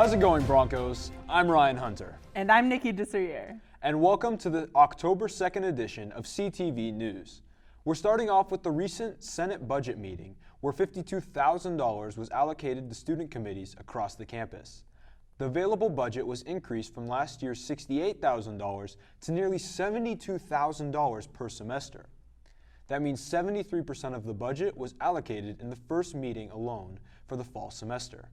How's it going, Broncos? I'm Ryan Hunter. And I'm Nikki Deseriere. And welcome to the October 2nd edition of CTV News. We're starting off with the recent Senate budget meeting where $52,000 was allocated to student committees across the campus. The available budget was increased from last year's $68,000 to nearly $72,000 per semester. That means 73% of the budget was allocated in the first meeting alone for the fall semester.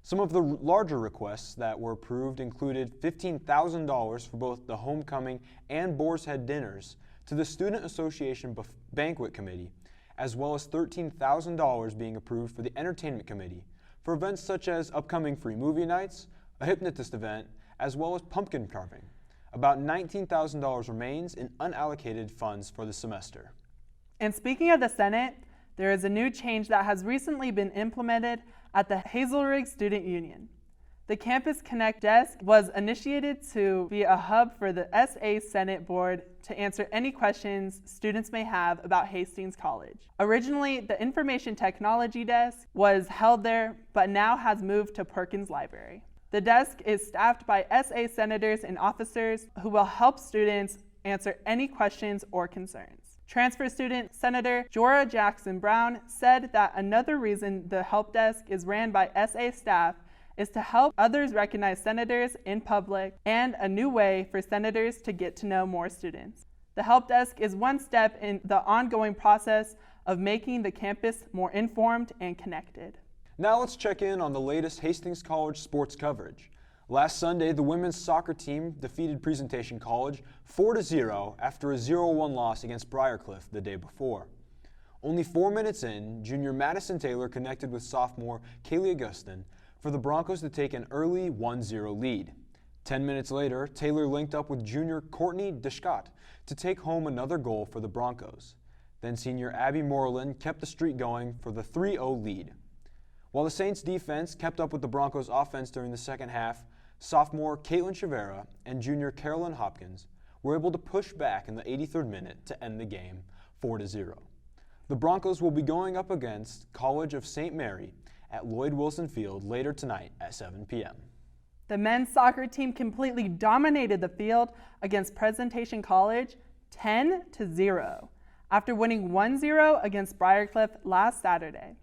Some of the larger requests that were approved included $15,000 for both the homecoming and Boar's Head dinners to the Student Association Banquet Committee, as well as $13,000 being approved for the Entertainment Committee for events such as upcoming free movie nights, a hypnotist event, as well as pumpkin carving. About $19,000 remains in unallocated funds for the semester. And speaking of the Senate, there is a new change that has recently been implemented at the Hazelrig Student Union. The Campus Connect desk was initiated to be a hub for the SA Senate Board to answer any questions students may have about Hastings College. Originally, the Information Technology desk was held there, but now has moved to Perkins Library. The desk is staffed by SA senators and officers who will help students answer any questions or concerns. Transfer student Senator Jorah Jackson Brown said that another reason the help desk is ran by SA staff is to help others recognize senators in public and a new way for senators to get to know more students. The help desk is one step in the ongoing process of making the campus more informed and connected. Now let's check in on the latest Hastings College sports coverage. Last Sunday, the women's soccer team defeated Presentation College 4-0 after a 0-1 loss against Briarcliff the day before. Only 4 minutes in, junior Madison Taylor connected with sophomore Kaylee Augustin for the Broncos to take an early 1-0 lead. 10 minutes later, Taylor linked up with junior Courtney Deschott to take home another goal for the Broncos. Then senior Abby Moreland kept the streak going for the 3-0 lead. While the Saints defense kept up with the Broncos offense during the second half, sophomore Caitlin Chavera and junior Carolyn Hopkins were able to push back in the 83rd minute to end the game 4-0. The Broncos will be going up against College of St. Mary at Lloyd Wilson Field later tonight at 7 p.m. The men's soccer team completely dominated the field against Presentation College 10-0 after winning 1-0 against Briarcliff last Saturday.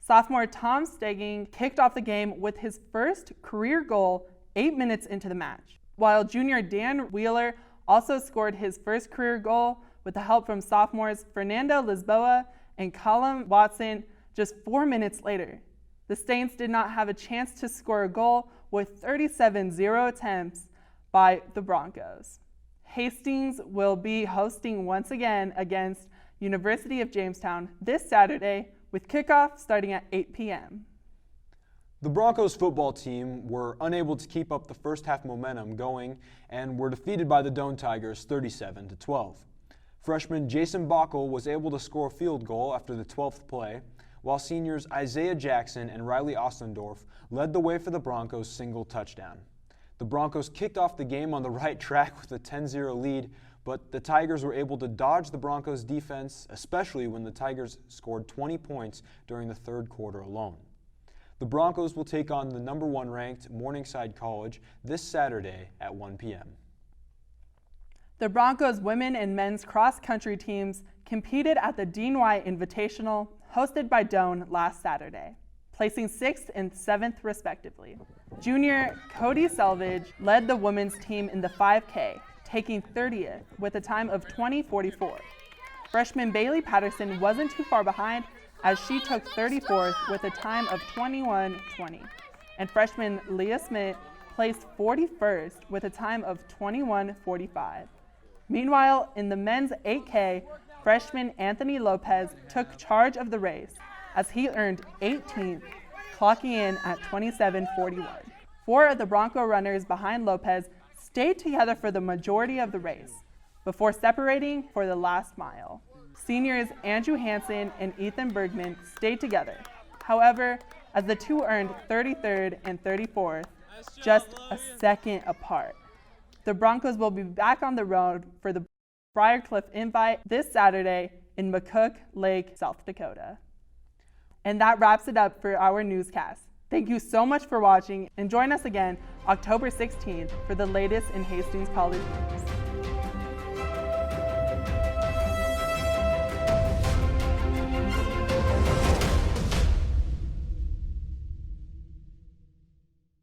Sophomore Tom Stegging kicked off the game with his first career goal 8 minutes into the match, while junior Dan Wheeler also scored his first career goal with the help from sophomores Fernando Lisboa and Callum Watson just 4 minutes later. The Saints did not have a chance to score a goal with 37-0 attempts by the Broncos. Hastings will be hosting once again against University of Jamestown this Saturday with kickoff starting at 8 p.m. The Broncos football team were unable to keep up the first half momentum going and were defeated by the Doane Tigers 37-12. Freshman Jason Bockel was able to score a field goal after the 12th play, while seniors Isaiah Jackson and Riley Ostendorf led the way for the Broncos' single touchdown. The Broncos kicked off the game on the right track with a 10-0 lead, but the Tigers were able to dodge the Broncos' defense, especially when the Tigers scored 20 points during the third quarter alone. The Broncos will take on the number 1 ranked Morningside College this Saturday at 1 p.m. The Broncos women and men's cross-country teams competed at the Dean White Invitational hosted by Doane last Saturday, placing 6th and 7th respectively. Junior Cody Selvage led the women's team in the 5K, taking 30th with a time of 20:44. Freshman Bailey Patterson wasn't too far behind as she took 34th with a time of 21:20. And freshman Leah Smith placed 41st with a time of 21:45. Meanwhile, in the men's 8K, freshman Anthony Lopez took charge of the race as he earned 18th, clocking in at 27:41. 4 of the Bronco runners behind Lopez stayed together for the majority of the race before separating for the last mile. Seniors Andrew Hansen and Ethan Bergman stayed together. However, as the two earned 33rd and 34th, just a second apart. The Broncos will be back on the road for the Briarcliff Invite this Saturday in McCook Lake, South Dakota. And that wraps it up for our newscast. Thank you so much for watching, and join us again October 16th for the latest in Hastings College news.